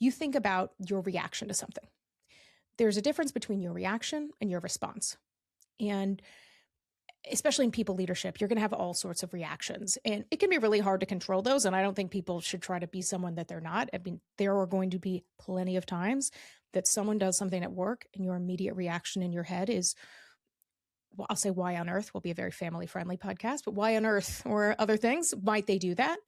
you think about your reaction to something. There's a difference between your reaction and your response. And especially in people leadership, you're going to have all sorts of reactions, and it can be really hard to control those. And I don't think people should try to be someone that they're not. I mean, there are going to be plenty of times that someone does something at work and your immediate reaction in your head is, well, I'll say, why on earth will be a very family friendly podcast, but why on earth or other things might they do that?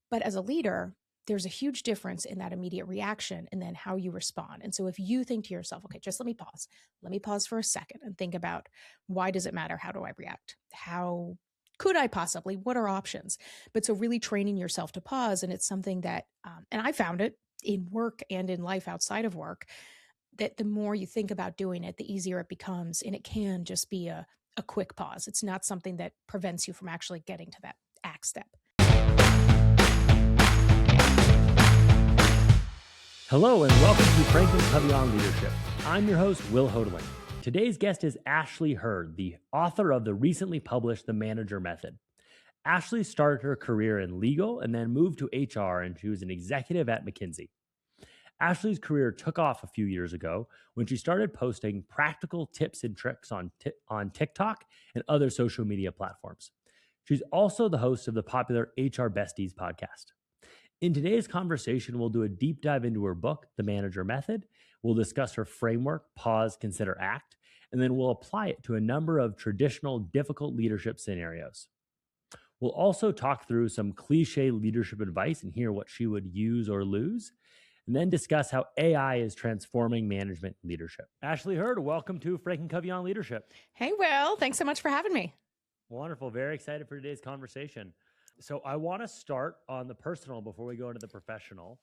But as a leader, there's a huge difference in that immediate reaction and then how you respond. And so if you think to yourself, okay, just let me pause. Let me pause for a second and think about, why does it matter? How do I react? How could I possibly? What are options? But so really training yourself to pause. And it's something that, and I found it in work and in life outside of work, that the more you think about doing it, the easier it becomes. And it can just be a quick pause. It's not something that prevents you from actually getting to that act step. Hello and welcome to FranklinCovey on Leadership. I'm your host, Will Hodling. Today's guest is Ashley Hurd, the author of the recently published The Manager Method. Ashley started her career in legal and then moved to HR, and she was an executive at McKinsey. Ashley's career took off a few years ago when she started posting practical tips and tricks on TikTok and other social media platforms. She's also the host of the popular HR Besties podcast. In today's conversation, we'll do a deep dive into her book, The Manager Method. We'll discuss her framework, pause, consider, act, and then we'll apply it to a number of traditional difficult leadership scenarios. We'll also talk through some cliche leadership advice and hear what she would use or lose, and then discuss how AI is transforming management and leadership. Ashley Hurd, welcome to FranklinCovey on Leadership. Hey, Will, thanks so much for having me. Wonderful. Very excited for today's conversation. So I want to start on the personal before we go into the professional.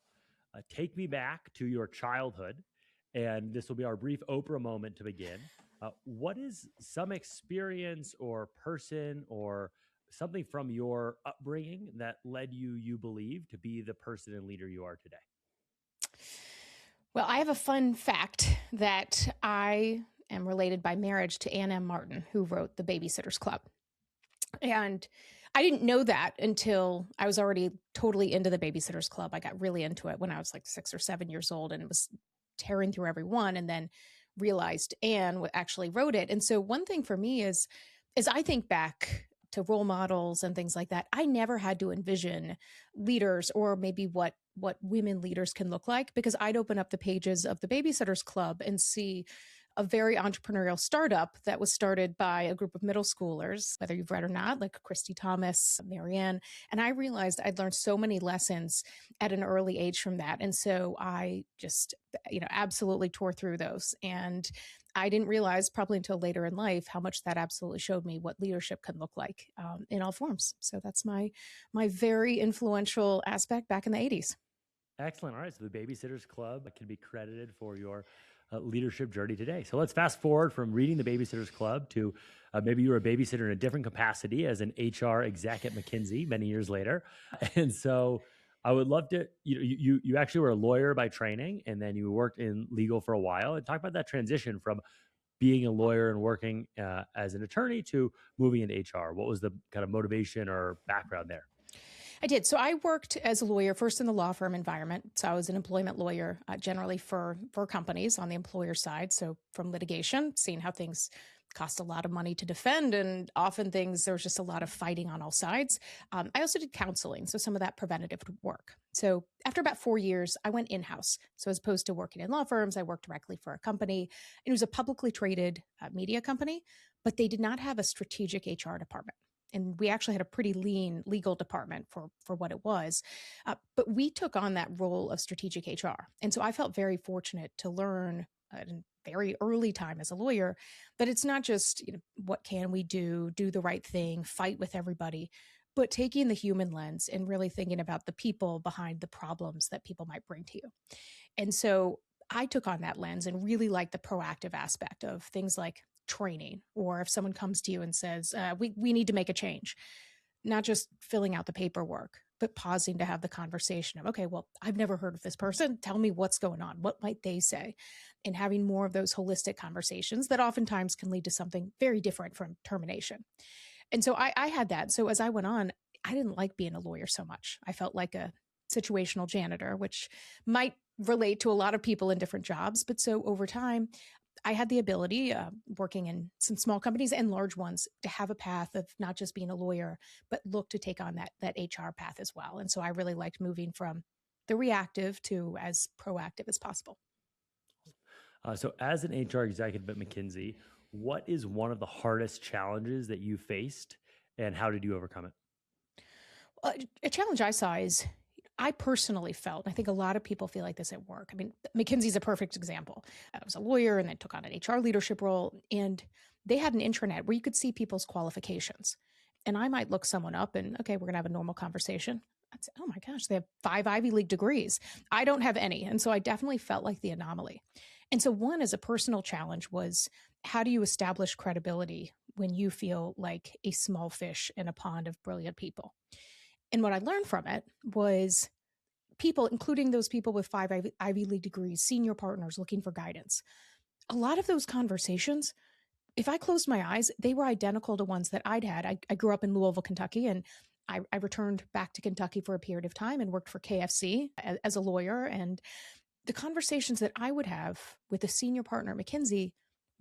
Take me back to your childhood, and this will be our brief Oprah moment to begin. What is some experience or person or something from your upbringing that led you believe, to be the person and leader you are today? Well, I have a fun fact that I am related by marriage to Ann M. Martin, who wrote The Babysitter's Club. And I didn't know that until I was already totally into the Babysitter's Club. I got really into it when I was like 6 or 7 years old and was tearing through every one, and then realized Anne actually wrote it. And so one thing for me is, as I think back to role models and things like that, I never had to envision leaders or maybe what women leaders can look like, because I'd open up the pages of the Babysitter's Club and see a very entrepreneurial startup that was started by a group of middle schoolers, whether you've read or not, like Christy Thomas, Marianne. And I realized I'd learned so many lessons at an early age from that. And so I just, absolutely tore through those. And I didn't realize probably until later in life how much that absolutely showed me what leadership can look like in all forms. So that's my very influential aspect back in the 80s. Excellent. All right. So the Babysitter's Club can be credited for your leadership journey today. So let's fast forward from reading the Babysitter's Club to maybe you were a babysitter in a different capacity as an HR exec at McKinsey many years later. And so I would love to, you actually were a lawyer by training, and then you worked in legal for a while, and talk about that transition from being a lawyer and working as an attorney to moving into HR. What was the kind of motivation or background there? I did. So I worked as a lawyer first in the law firm environment. So I was an employment lawyer generally for companies on the employer side. So from litigation, seeing how things cost a lot of money to defend, and often there was just a lot of fighting on all sides. I also did counseling, so some of that preventative work. So after about 4 years, I went in-house. So as opposed to working in law firms, I worked directly for a company. It was a publicly traded media company, but they did not have a strategic HR department. And we actually had a pretty lean legal department for what it was. But we took on that role of strategic HR. And so I felt very fortunate to learn at a very early time as a lawyer that it's not just, what can we do the right thing, fight with everybody, but taking the human lens and really thinking about the people behind the problems that people might bring to you. And so I took on that lens and really liked the proactive aspect of things like training, or if someone comes to you and says, we need to make a change, not just filling out the paperwork, but pausing to have the conversation of, okay, well, I've never heard of this person. Tell me what's going on. What might they say? And having more of those holistic conversations that oftentimes can lead to something very different from termination. And so I had that. So as I went on, I didn't like being a lawyer so much. I felt like a situational janitor, which might relate to a lot of people in different jobs. But so over time, I had the ability, working in some small companies and large ones, to have a path of not just being a lawyer, but look to take on that HR path as well. And so I really liked moving from the reactive to as proactive as possible. So as an HR executive at McKinsey, what is one of the hardest challenges that you faced and how did you overcome it? A challenge I saw is I personally felt, I think a lot of people feel like this at work. I mean, McKinsey's a perfect example. I was a lawyer and then took on an HR leadership role, and they had an intranet where you could see people's qualifications. And I might look someone up and, okay, we're going to have a normal conversation. I'd say, oh my gosh, they have 5 Ivy League degrees. I don't have any. And so I definitely felt like the anomaly. And so one, as a personal challenge, was how do you establish credibility when you feel like a small fish in a pond of brilliant people? And what I learned from it was people, including those people with 5 Ivy League degrees, senior partners looking for guidance. A lot of those conversations, if I closed my eyes, they were identical to ones that I'd had. I grew up in Louisville, Kentucky, and I returned back to Kentucky for a period of time and worked for KFC as a lawyer. And the conversations that I would have with a senior partner at McKinsey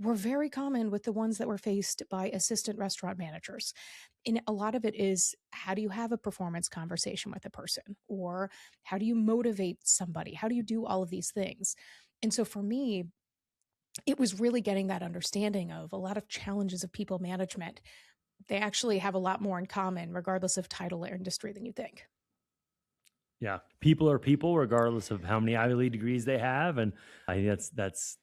were very common with the ones that were faced by assistant restaurant managers. And a lot of it is, how do you have a performance conversation with a person? Or how do you motivate somebody? How do you do all of these things? And so for me, it was really getting that understanding of a lot of challenges of people management. They actually have a lot more in common, regardless of title or industry, than you think. Yeah, people are people, regardless of how many Ivy League degrees they have, and I think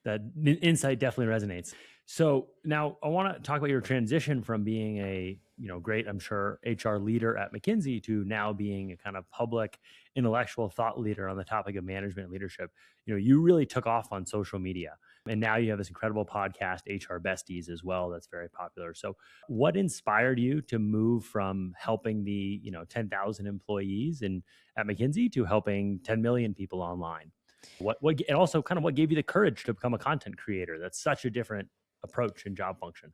that insight definitely resonates. So now I want to talk about your transition from being a great, I'm sure, HR leader at McKinsey to now being a kind of public intellectual thought leader on the topic of management leadership. You really took off on social media, and now you have this incredible podcast, HR Besties, as well. That's very popular. So, what inspired you to move from helping the 10,000 employees at McKinsey to helping 10 million people online? And also kind of what gave you the courage to become a content creator? That's such a different approach and job function.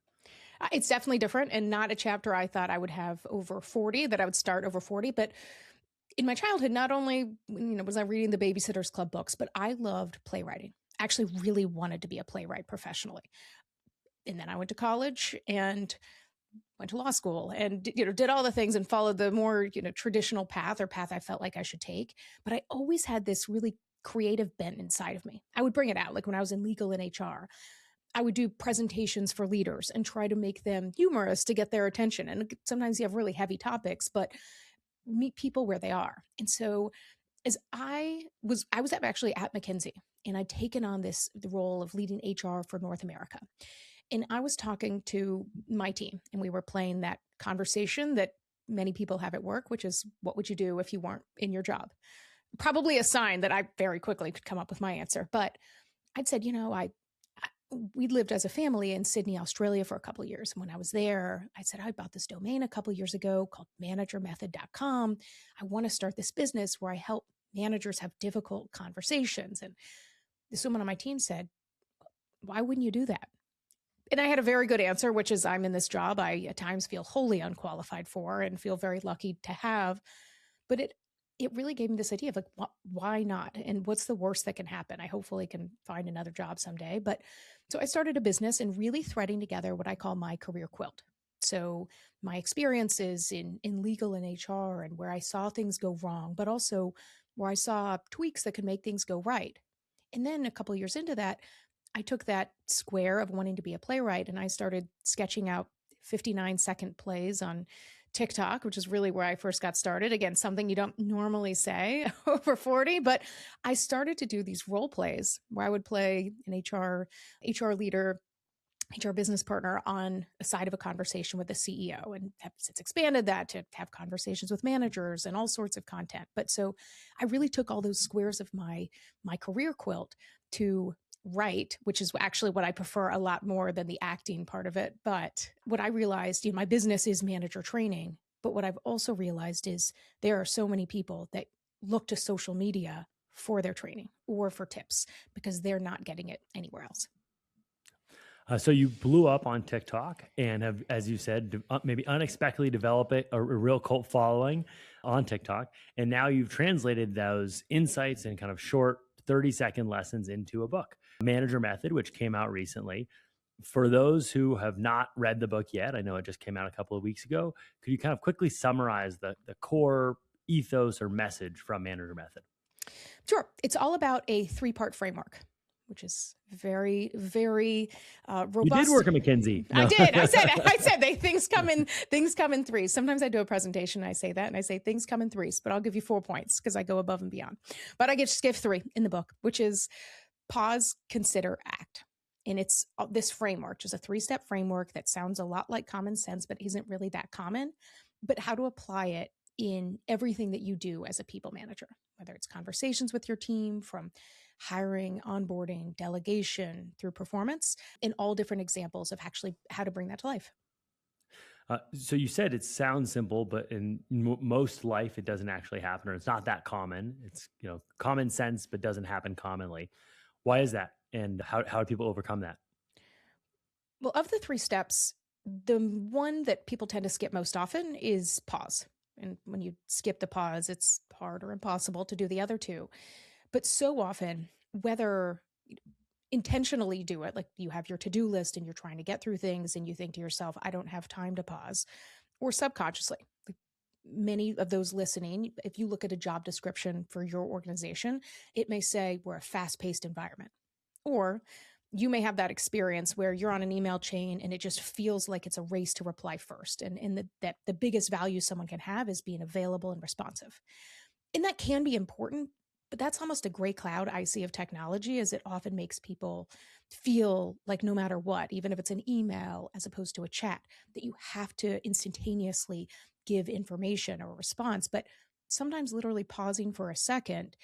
It's definitely different, and not a chapter I thought I would have over 40, that I would start over 40. But in my childhood, not only was I reading the Babysitter's Club books, but I loved playwriting. I actually really wanted to be a playwright professionally. And then I went to college and went to law school and did all the things and followed the more traditional path I felt like I should take. But I always had this really creative bent inside of me. I would bring it out, like when I was in legal and HR. I would do presentations for leaders and try to make them humorous to get their attention. And sometimes you have really heavy topics, but meet people where they are. And so as I was actually at McKinsey, and I'd taken on the role of leading HR for North America. And I was talking to my team, and we were playing that conversation that many people have at work, which is, what would you do if you weren't in your job? Probably a sign that I very quickly could come up with my answer. But I'd said, we lived as a family in Sydney, Australia for a couple of years. And when I was there, I said, I bought this domain a couple of years ago called managermethod.com. I want to start this business where I help managers have difficult conversations. And this woman on my team said, why wouldn't you do that? And I had a very good answer, which is, I'm in this job I at times feel wholly unqualified for and feel very lucky to have. But it really gave me this idea of like, why not? And what's the worst that can happen? I hopefully can find another job someday. But so I started a business and really threading together what I call my career quilt. So my experiences in legal and HR, and where I saw things go wrong, but also where I saw tweaks that could make things go right. And then a couple of years into that, I took that square of wanting to be a playwright and I started sketching out 59-second plays on TikTok, which is really where I first got started. Again, something you don't normally say over 40, but I started to do these role plays where I would play an HR leader, HR business partner on a side of a conversation with the CEO, and have since expanded that to have conversations with managers and all sorts of content. But so I really took all those squares of my career quilt to write, which is actually what I prefer a lot more than the acting part of it. But what I realized, my business is manager training. But what I've also realized is there are so many people that look to social media for their training or for tips because they're not getting it anywhere else. So you blew up on TikTok and have, as you said, maybe unexpectedly develop a real cult following on TikTok. And now you've translated those insights and kind of short 30-second lessons into a book. Manager Method, which came out recently. For those who have not read the book yet, I know it just came out a couple of weeks ago. Could you kind of quickly summarize the core ethos or message from Manager Method? Sure. It's all about a 3-part framework, which is very, very robust. You did work at McKinsey. No. I did. I said things come in threes. Sometimes I do a presentation and I say that, and I say things come in threes, but I'll give you 4 points because I go above and beyond. But I just give 3 in the book, which is pause, consider, act. And it's this framework, just a 3-step framework that sounds a lot like common sense, but isn't really that common. But how to apply it in everything that you do as a people manager, whether it's conversations with your team, from hiring, onboarding, delegation, through performance, and all different examples of actually how to bring that to life. So you said it sounds simple, but in most life, it doesn't actually happen, or it's not that common. It's common sense, but doesn't happen commonly. Why is that? And how do people overcome that? Well, of the 3 steps, the one that people tend to skip most often is pause. And when you skip the pause, it's hard or impossible to do the other 2. But so often, whether intentionally do it, like you have your to-do list and you're trying to get through things and you think to yourself, I don't have time to pause, or subconsciously, many of those listening, if you look at a job description for your organization, it may say we're a fast-paced environment. Or you may have that experience where you're on an email chain and it just feels like it's a race to reply first. And that the biggest value someone can have is being available and responsive. And that can be important, but that's almost a gray cloud I see of technology, as it often makes people feel like no matter what, even if it's an email as opposed to a chat, that you have to instantaneously give information or a response. But sometimes literally pausing for a second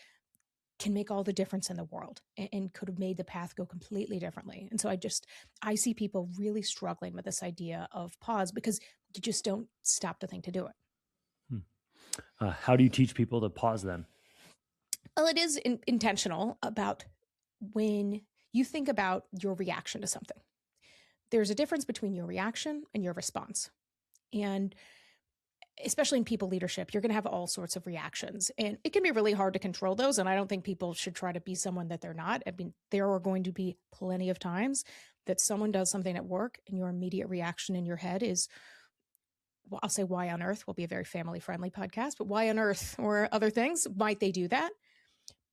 can make all the difference in the world, and could have made the path go completely differently. And so I see people really struggling with this idea of pause because you just don't stop to think to do it. How do you teach people to pause then? Well, it is intentional about when you think about your reaction to something. There's a difference between your reaction and your response. And especially in people leadership, you're going to have all sorts of reactions, and it can be really hard to control those. And I don't think people should try to be someone that they're not. I mean, there are going to be plenty of times that someone does something at work and your immediate reaction in your head is, well, I'll say, why on earth? Will be a very family friendly podcast, but why on earth, or other things might they do that?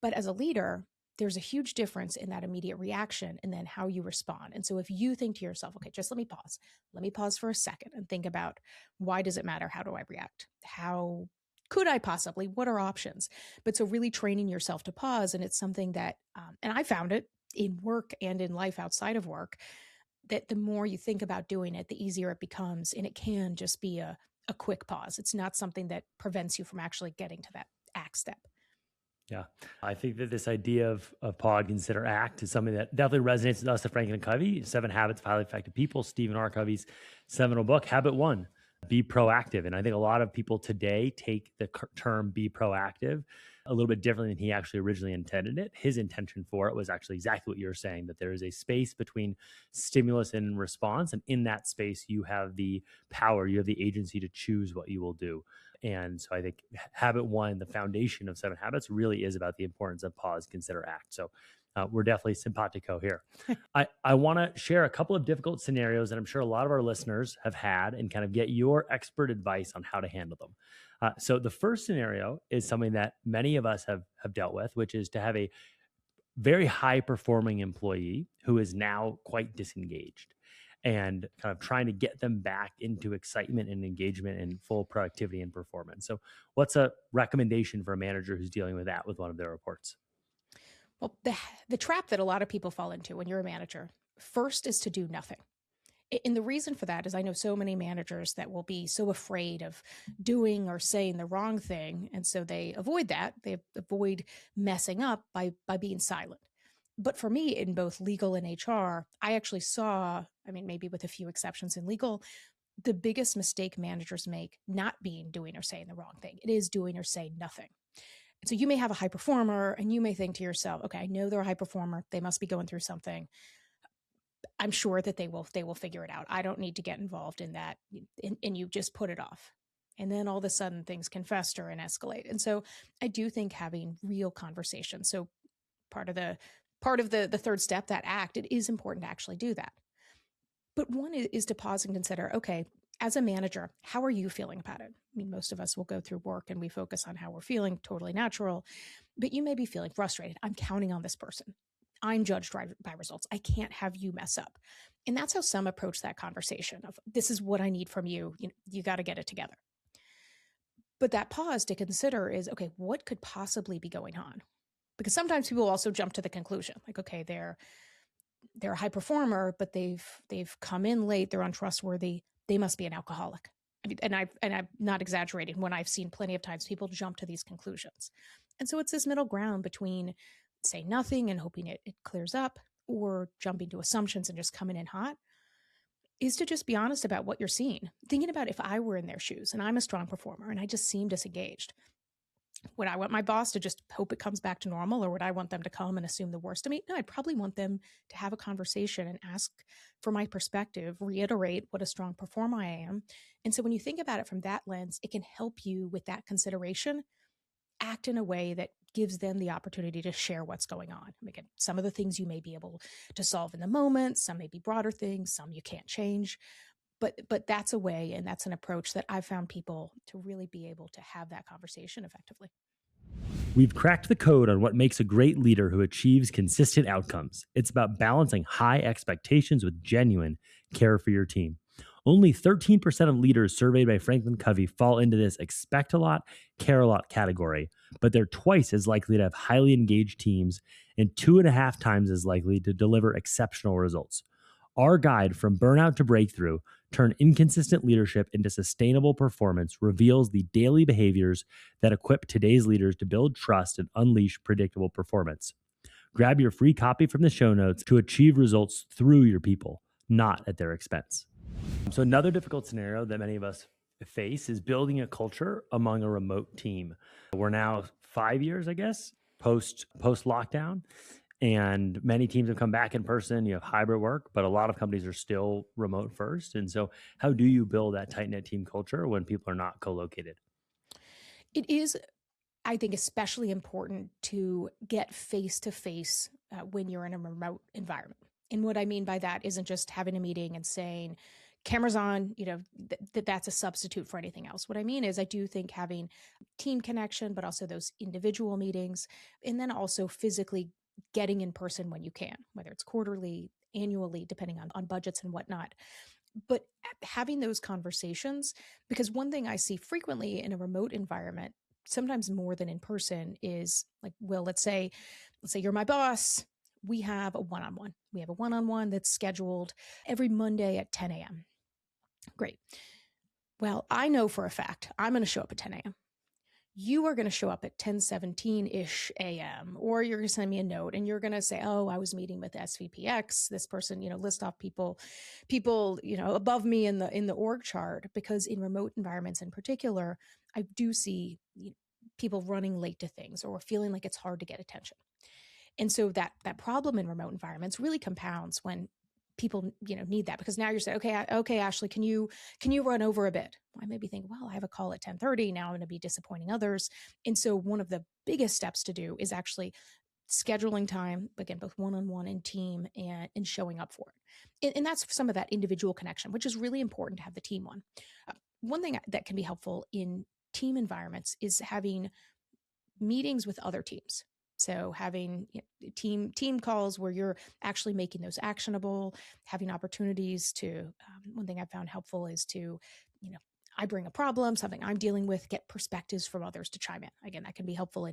But as a leader, there's a huge difference in that immediate reaction and then how you respond. And so if you think to yourself, okay, just let me pause for a second and think about, why does it matter? How do I react? How could I possibly, what are options? But so really training yourself to pause. And it's something that, and I found it in work and in life outside of work, that the more you think about doing it, the easier it becomes. And it can just be a quick pause. It's not something that prevents you from actually getting to that act step. Yeah, I think that this idea of pod, consider, act is something that definitely resonates with us at FranklinCovey. 7 Habits of Highly Effective People, Stephen R. Covey's seminal book. Habit 1, be proactive. And I think a lot of people today take the term be proactive a little bit differently than he actually originally intended it. His intention for it was actually exactly what you're saying, that there is a space between stimulus and response. And in that space, you have the power, you have the agency to choose what you will do. And so I think habit 1, the foundation of 7 habits, really is about the importance of pause, consider, act. So we're definitely simpatico here. I want to share a couple of difficult scenarios that I'm sure a lot of our listeners have had, and kind of get your expert advice on how to handle them. So the first scenario is something that many of us have dealt with, which is to have a very high performing employee who is now quite disengaged, and kind of trying to get them back into excitement and engagement and full productivity and performance. So what's a recommendation for a manager who's dealing with that with one of their reports? Well, the trap that a lot of people fall into when you're a manager, first, is to do nothing. And the reason for that is I know so many managers that will be so afraid of doing or saying the wrong thing. And so they avoid that. They avoid messing up by being silent. But for me, in both legal and HR, I actually saw, I mean, maybe with a few exceptions in legal, the biggest mistake managers make not being doing or saying the wrong thing. It is doing or saying nothing. And so you may have a high performer and you may think to yourself, okay, I know they're a high performer. They must be going through something. I'm sure that they will figure it out. I don't need to get involved in that. And you just put it off. And then all of a sudden things can fester and escalate. And so I do think having real conversations. So part of the third step, that act, it is important to actually do that. But one is to pause and consider, okay, as a manager, how are you feeling about it? I mean, most of us will go through work and we focus on how we're feeling, totally natural, but you may be feeling frustrated. I'm counting on this person. I'm judged by results. I can't have you mess up. And that's how some approach that conversation of, this is what I need from you. You got to get it together. But that pause to consider is, okay, what could possibly be going on? Because sometimes people also jump to the conclusion, like, okay, they're a high performer, but they've come in late, they're untrustworthy, they must be an alcoholic. I mean, and I'm not exaggerating when I've seen plenty of times people jump to these conclusions. And so it's this middle ground between saying nothing and hoping it clears up, or jumping to assumptions and just coming in hot, is to just be honest about what you're seeing. Thinking about, if I were in their shoes and I'm a strong performer and I just seem disengaged, would I want my boss to just hope it comes back to normal, or would I want them to come and assume the worst of me? No, I'd probably want them to have a conversation and ask for my perspective, reiterate what a strong performer I am. And so when you think about it from that lens, it can help you with that consideration, act in a way that gives them the opportunity to share what's going on. Again, some of the things you may be able to solve in the moment, some may be broader things, some you can't change. But that's a way, and that's an approach that I've found people to really be able to have that conversation effectively. We've cracked the code on what makes a great leader who achieves consistent outcomes. It's about balancing high expectations with genuine care for your team. Only 13% of leaders surveyed by FranklinCovey fall into this expect a lot, care a lot category, but they're twice as likely to have highly engaged teams and 2.5 times as likely to deliver exceptional results. Our guide, From Burnout to Breakthrough, Turn Inconsistent Leadership into Sustainable Performance, reveals the daily behaviors that equip today's leaders to build trust and unleash predictable performance. Grab your free copy from the show notes to achieve results through your people, not at their expense. So another difficult scenario that many of us face is building a culture among a remote team. We're now 5 years, I guess, post lockdown. And many teams have come back in person. You have hybrid work, but a lot of companies are still remote first. And so how do you build that tight-knit team culture when people are not co-located? It is, I think, especially important to get face-to-face when you're in a remote environment. And what I mean by that isn't just having a meeting and saying, cameras on, that's a substitute for anything else. What I mean is, I do think having team connection, but also those individual meetings, and then also physically getting in person when you can, whether it's quarterly, annually, depending on budgets and whatnot. But having those conversations, because one thing I see frequently in a remote environment, sometimes more than in person, is like, well, let's say you're my boss. We have a one-on-one. We have a one-on-one that's scheduled every Monday at 10 a.m. Great. Well, I know for a fact I'm going to show up at 10 a.m. You are going to show up at 10:17-ish a.m., or you're going to send me a note and you're going to say, oh, I was meeting with SVPX, this person, list off people, above me in the org chart. Because in remote environments in particular, I do see people running late to things or feeling like it's hard to get attention. And so that problem in remote environments really compounds when people, need that, because now you're saying, okay, Ashley, can you run over a bit? Well, I may be thinking, well, I have a call at 10:30. Now I'm going to be disappointing others. And so one of the biggest steps to do is actually scheduling time, again, both one-on-one and team, and showing up for it. And that's some of that individual connection, which is really important to have the team on. One thing that can be helpful in team environments is having meetings with other teams. So having team calls where you're actually making those actionable, having opportunities to, one thing I found helpful is to, I bring a problem, something I'm dealing with, get perspectives from others to chime in. Again, that can be helpful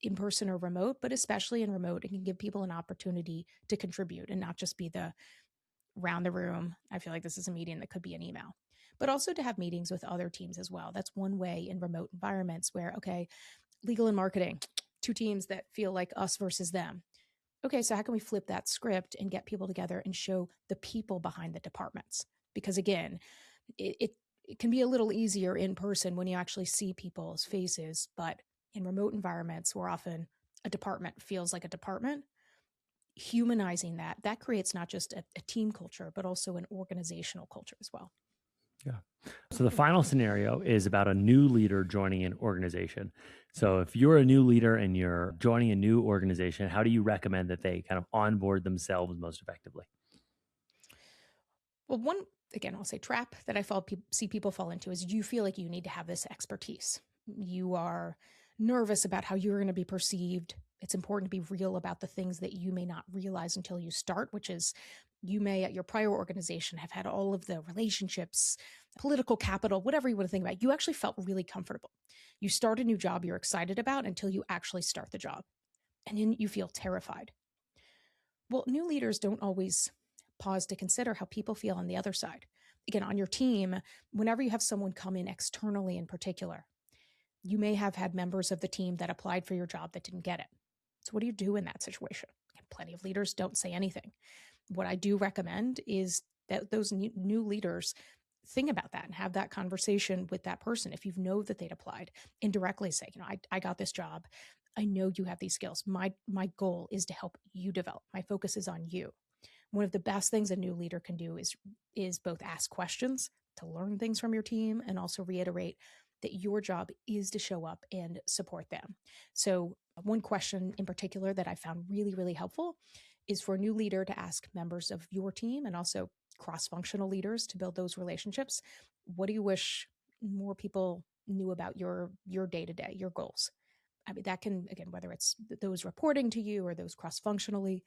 in person or remote, but especially in remote, it can give people an opportunity to contribute and not just be the round the room. I feel like this is a meeting that could be an email, but also to have meetings with other teams as well. That's one way in remote environments where, okay, legal and marketing, two teams that feel like us versus them. Okay, so how can we flip that script and get people together and show the people behind the departments? Because again, it can be a little easier in person when you actually see people's faces, but in remote environments where often a department feels like a department, humanizing that creates not just a team culture, but also an organizational culture as well. Yeah. So the final scenario is about a new leader joining an organization. So if you're a new leader and you're joining a new organization, how do you recommend that they kind of onboard themselves most effectively? Well, one, again, I'll say trap that see people fall into is you feel like you need to have this expertise. You are nervous about how you're going to be perceived. It's important to be real about the things that you may not realize until you start, which is you may at your prior organization have had all of the relationships, political capital, whatever you want to think about. You actually felt really comfortable. You start a new job you're excited about until you actually start the job. And then you feel terrified. Well, new leaders don't always pause to consider how people feel on the other side. Again, on your team, whenever you have someone come in externally in particular, you may have had members of the team that applied for your job that didn't get it. So what do you do in that situation? And plenty of leaders don't say anything. What I do recommend is that those new leaders think about that and have that conversation with that person. If you know that they'd applied, indirectly say, I got this job. I know you have these skills. My goal is to help you develop. My focus is on you. One of the best things a new leader can do is both ask questions to learn things from your team and also reiterate that your job is to show up and support them. So one question in particular that I found really, really helpful is for a new leader to ask members of your team and also cross-functional leaders to build those relationships. What do you wish more people knew about your day-to-day, your goals? I mean, that can, again, whether it's those reporting to you or those cross-functionally,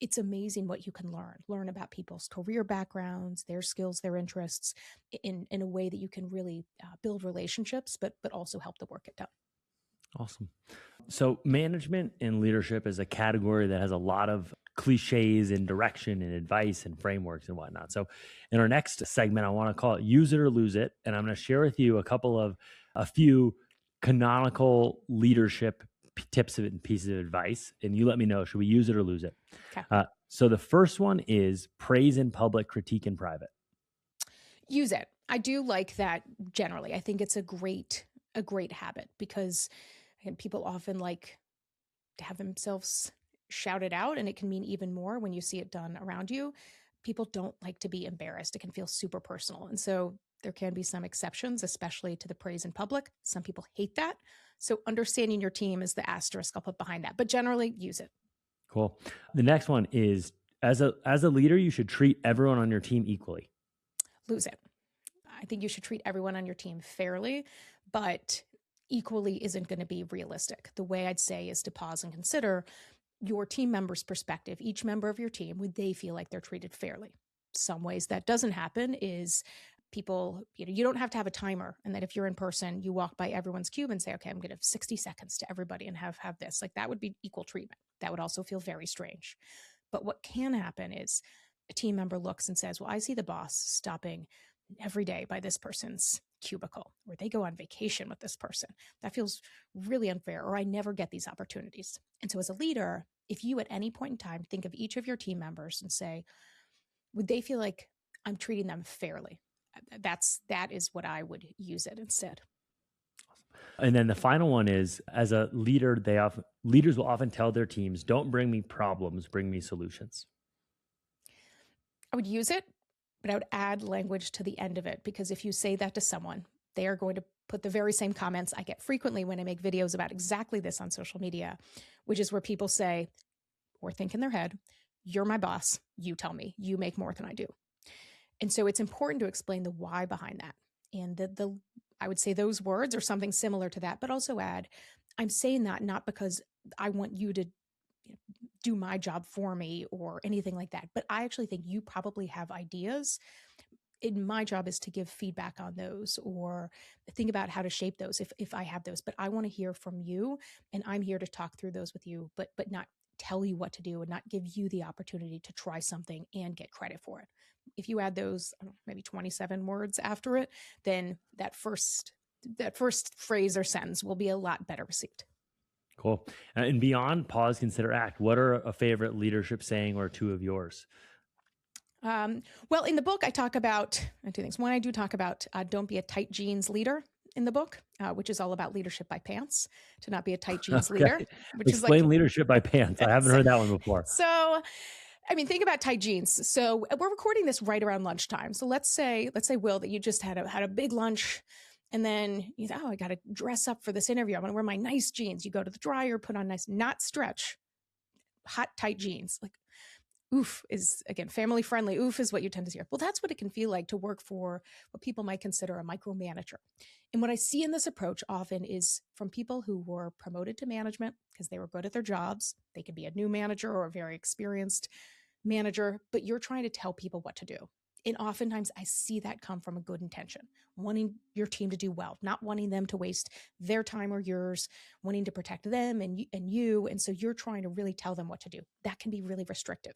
it's amazing what you can learn about people's career backgrounds, their skills, their interests in a way that you can really build relationships, but also help the work get done. Awesome. So management and leadership is a category that has a lot of cliches and direction and advice and frameworks and whatnot. So in our next segment, I want to call it use it or lose it. And I'm going to share with you a few canonical leadership tips and pieces of advice. And you let me know, should we use it or lose it? Okay. So the first one is praise in public, critique in private. Use it. I do like that generally. I think it's a great habit because again, people often like to have themselves shouted out, and it can mean even more when you see it done around you. People don't like to be embarrassed. It can feel super personal. And so there can be some exceptions, especially to the praise in public. Some people hate that. So understanding your team is the asterisk I'll put behind that, but generally use it. Cool. The next one is as a leader, you should treat everyone on your team equally. Lose it. I think you should treat everyone on your team fairly, but equally isn't going to be realistic. The way I'd say is to pause and consider your team member's perspective. Each member of your team, would they feel like they're treated fairly? Some ways that doesn't happen is people, you don't have to have a timer, and that if you're in person, you walk by everyone's cube and say, okay, I'm going to have 60 seconds to everybody and have this. Like that would be equal treatment. That would also feel very strange. But what can happen is a team member looks and says, well, I see the boss stopping every day by this person's cubicle, or they go on vacation with this person. That feels really unfair, or I never get these opportunities. And so as a leader, if you at any point in time think of each of your team members and say, would they feel like I'm treating them fairly? That is what I would use it instead. And then the final one is, as a leader, leaders will often tell their teams, don't bring me problems, bring me solutions. I would use it, but I would add language to the end of it, because if you say that to someone, they are going to put the very same comments I get frequently when I make videos about exactly this on social media, which is where people say or think in their head, you're my boss, you tell me, you make more than I do. And so it's important to explain the why behind that. And I would say those words or something similar to that, but also add, I'm saying that not because I want you to do my job for me or anything like that, but I actually think you probably have ideas. My job is to give feedback on those or think about how to shape those if I have those. But I want to hear from you, and I'm here to talk through those with you, but not tell you what to do and not give you the opportunity to try something and get credit for it. If you add those, maybe 27 words after it, then that first phrase or sentence will be a lot better received. Cool. And beyond pause, consider, act, what are a favorite leadership saying or two of yours? Well, in the book, I talk about two things. One, I do talk about don't be a tight jeans leader in the book, which is all about leadership by pants, to not be a tight jeans leader. Which Explain is like, leadership by pants. I haven't heard that one before. So, I mean, think about tight jeans. So we're recording this right around lunchtime. So let's say, Will, that you just had a big lunch And then you think, oh, I got to dress up for this interview. I'm going to wear my nice jeans. You go to the dryer, put on nice, not stretch, hot, tight jeans. Like, oof is, again, family friendly. Oof is what you tend to hear. Well, that's what it can feel like to work for what people might consider a micromanager. And what I see in this approach often is from people who were promoted to management because they were good at their jobs. They could be a new manager or a very experienced manager, but you're trying to tell people what to do. And oftentimes I see that come from a good intention, wanting your team to do well, not wanting them to waste their time or yours, wanting to protect them and you. And so you're trying to really tell them what to do. That can be really restrictive.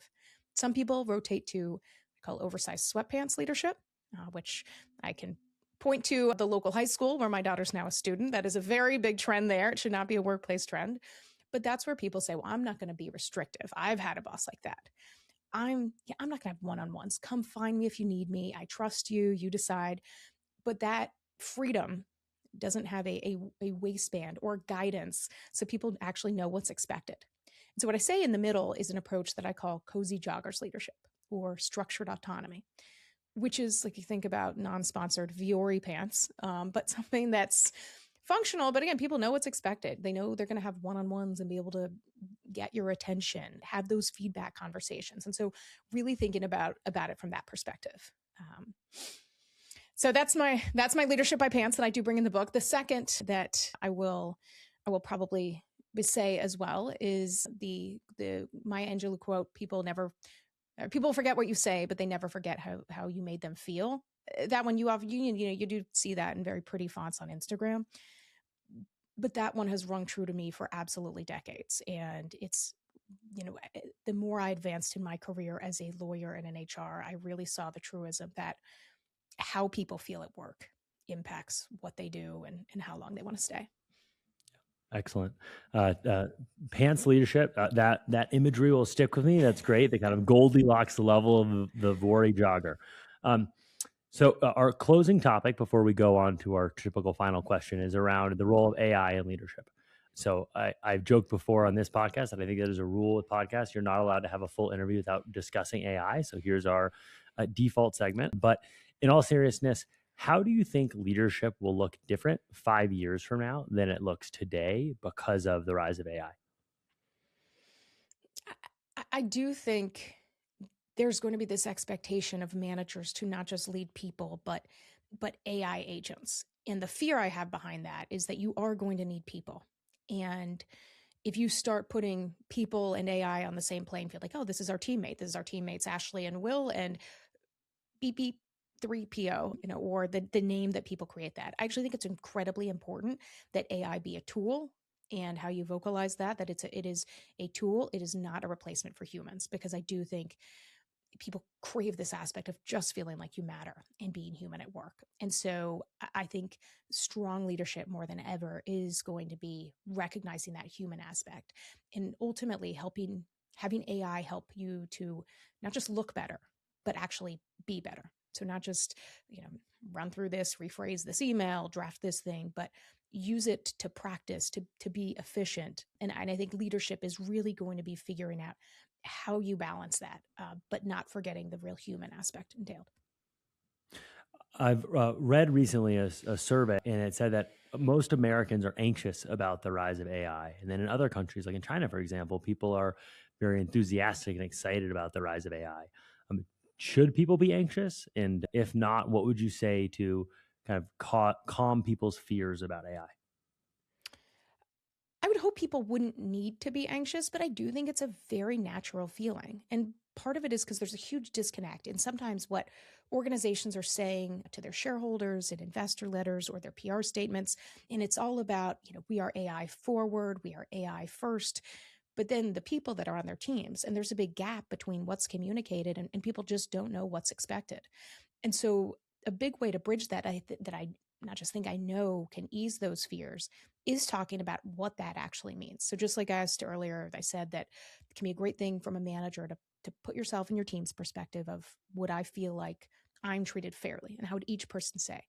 Some people rotate to call oversized sweatpants leadership, which I can point to the local high school where my daughter's now a student. That is a very big trend there. It should not be a workplace trend. But that's where people say, well, I'm not going to be restrictive. I've had a boss like that. I'm not going to have one-on-ones. Come find me if you need me. I trust you. You decide. But that freedom doesn't have a waistband or guidance so people actually know what's expected. And so what I say in the middle is an approach that I call cozy joggers leadership or structured autonomy, which is like you think about non-sponsored Viore pants, but something that's functional. But again, people know what's expected. They know they're going to have one-on-ones and be able to get your attention, have those feedback conversations. And so really thinking about it from that perspective. So that's my leadership by pants that I do bring in the book. The second that I will probably say as well is the Maya Angelou quote, people forget what you say, but they never forget how you made them feel. That one you do see that in very pretty fonts on Instagram. But that one has rung true to me for absolutely decades. And it's, the more I advanced in my career as a lawyer and an HR, I really saw the truism that how people feel at work impacts what they do and how long they want to stay. Excellent. Pants leadership, that imagery will stick with me. That's great. They kind of Goldilocks the level of the Vori jogger. So our closing topic before we go on to our typical final question is around the role of AI in leadership. So I've joked before on this podcast that I think that is a rule with podcasts. You're not allowed to have a full interview without discussing AI. So here's our default segment. But in all seriousness, how do you think leadership will look different 5 years from now than it looks today because of the rise of AI? I do think there's going to be this expectation of managers to not just lead people, but AI agents. And the fear I have behind that is that you are going to need people. And if you start putting people and AI on the same playing field, like, oh, this is our teammates, Ashley and Will, and beep, beep, 3PO, or the name that people create that. I actually think it's incredibly important that AI be a tool, and how you vocalize that it is a tool. It is not a replacement for humans, because I do think people crave this aspect of just feeling like you matter and being human at work. And so I think strong leadership more than ever is going to be recognizing that human aspect and ultimately having AI help you to not just look better, but actually be better. So not just, run through this, rephrase this email, draft this thing, but use it to practice, to be efficient. And I think leadership is really going to be figuring out how you balance that, but not forgetting the real human aspect entailed. I've read recently a survey, and it said that most Americans are anxious about the rise of AI. And then in other countries, like in China, for example, people are very enthusiastic and excited about the rise of AI. Should people be anxious? And if not, what would you say to kind of calm people's fears about AI? I would hope people wouldn't need to be anxious, but I do think it's a very natural feeling. And part of it is because there's a huge disconnect in sometimes what organizations are saying to their shareholders in investor letters or their PR statements. And it's all about, we are AI forward, we are AI first. But then the people that are on their teams, and there's a big gap between what's communicated and people just don't know what's expected. And so a big way to bridge that, that I not just think I know can ease those fears, is talking about what that actually means. So just like I asked earlier, I said that it can be a great thing from a manager to put yourself in your team's perspective of, would I feel like I'm treated fairly? And how would each person say?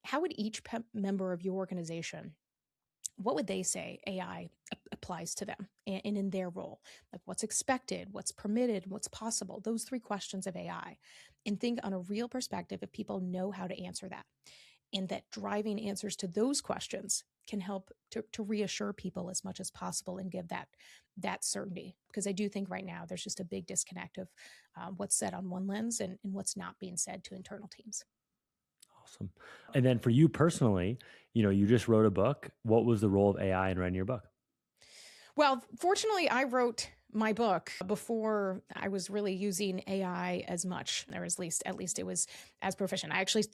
How would each member of your organization, what would they say AI applies to them and in their role? Like what's expected, what's permitted, what's possible? Those three questions of AI. And think on a real perspective if people know how to answer that. and that driving answers to those questions can help to reassure people as much as possible and give that certainty. Because I do think right now there's just a big disconnect of what's said on one lens and what's not being said to internal teams. Awesome. And then for you personally, you just wrote a book. What was the role of AI in writing your book? Well, fortunately, I wrote my book before I was really using AI as much, or at least it was as proficient. I actually,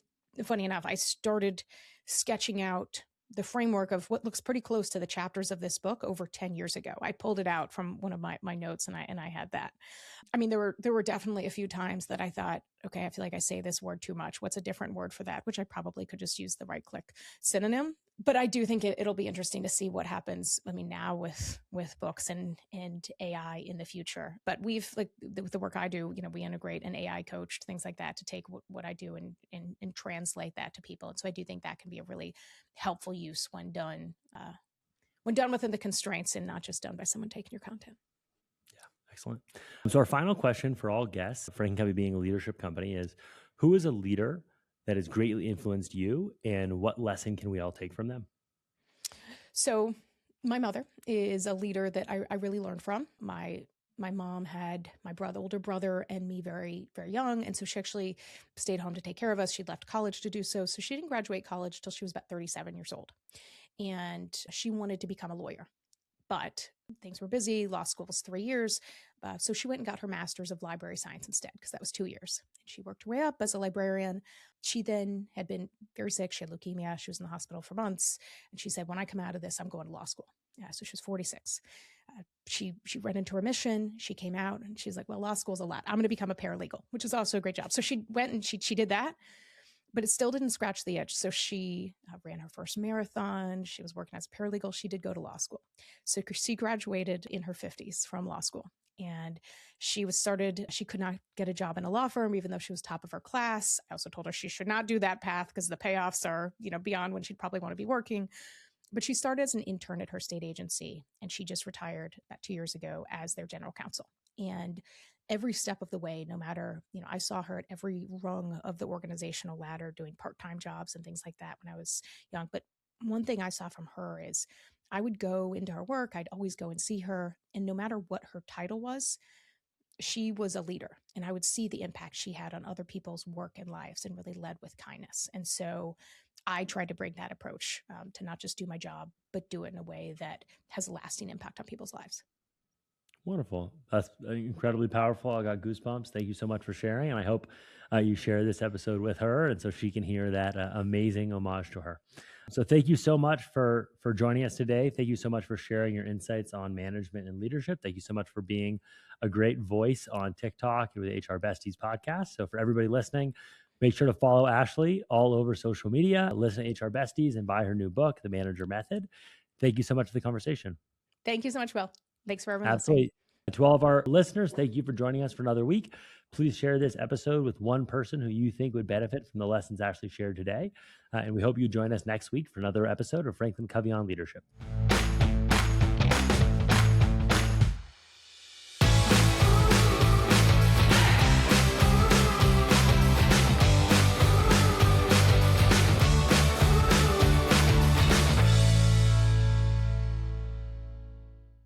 funny enough, I started sketching out the framework of what looks pretty close to the chapters of this book over 10 years ago. I pulled it out from one of my notes and I had that. I mean, there were definitely a few times that I thought, okay, I feel like I say this word too much. What's a different word for that? Which I probably could just use the right click synonym. But I do think it'll be interesting to see what happens. I mean, now with books and AI in the future. But we've with the work I do, we integrate an AI coach, things like that, to take what I do and translate that to people. And so I do think that can be a really helpful use when done within the constraints and not just done by someone taking your content. Excellent. So our final question for all guests, FranklinCovey being a leadership company, is who is a leader that has greatly influenced you and what lesson can we all take from them? So my mother is a leader that I really learned from. My mom had my older brother and me very, very young. And so she actually stayed home to take care of us. She'd left college to do so. So she didn't graduate college till she was about 37 years old. And she wanted to become a lawyer. But things were busy. Law school was 3 years. So she went and got her master's of library science instead, because that was 2 years. And she worked her way up as a librarian. She then had been very sick. She had leukemia. She was in the hospital for months. And she said, when I come out of this, I'm going to law school. Yeah, so she was 46. She ran into her mission. She came out and she's like, well, law school's a lot. I'm going to become a paralegal, which is also a great job. So she went and she did that. But it still didn't scratch the itch. So she ran her first marathon. She was working as a paralegal. She did go to law school. So she graduated in her 50s from law school. And she could not get a job in a law firm, even though she was top of her class. I also told her she should not do that path because the payoffs are, beyond when she'd probably want to be working. But she started as an intern at her state agency, and she just retired about 2 years ago as their general counsel. And every step of the way, no matter, I saw her at every rung of the organizational ladder doing part-time jobs and things like that when I was young. But one thing I saw from her is I would go into her work. I'd always go and see her. And no matter what her title was, she was a leader. And I would see the impact she had on other people's work and lives and really led with kindness. And so I tried to bring that approach to not just do my job, but do it in a way that has a lasting impact on people's lives. Wonderful. That's incredibly powerful. I got goosebumps. Thank you so much for sharing. And I hope you share this episode with her and so she can hear that amazing homage to her. So thank you so much for joining us today. Thank you so much for sharing your insights on management and leadership. Thank you so much for being a great voice on TikTok with the HR Besties podcast. So for everybody listening, make sure to follow Ashley all over social media, listen to HR Besties, and buy her new book, The Manager Method. Thank you so much for the conversation. Thank you so much, Will. Thanks for everyone Absolutely. listening. To all of our listeners, thank you for joining us for another week. Please share this episode with one person who you think would benefit from the lessons Ashley shared today. And we hope you join us next week for another episode of FranklinCovey on Leadership.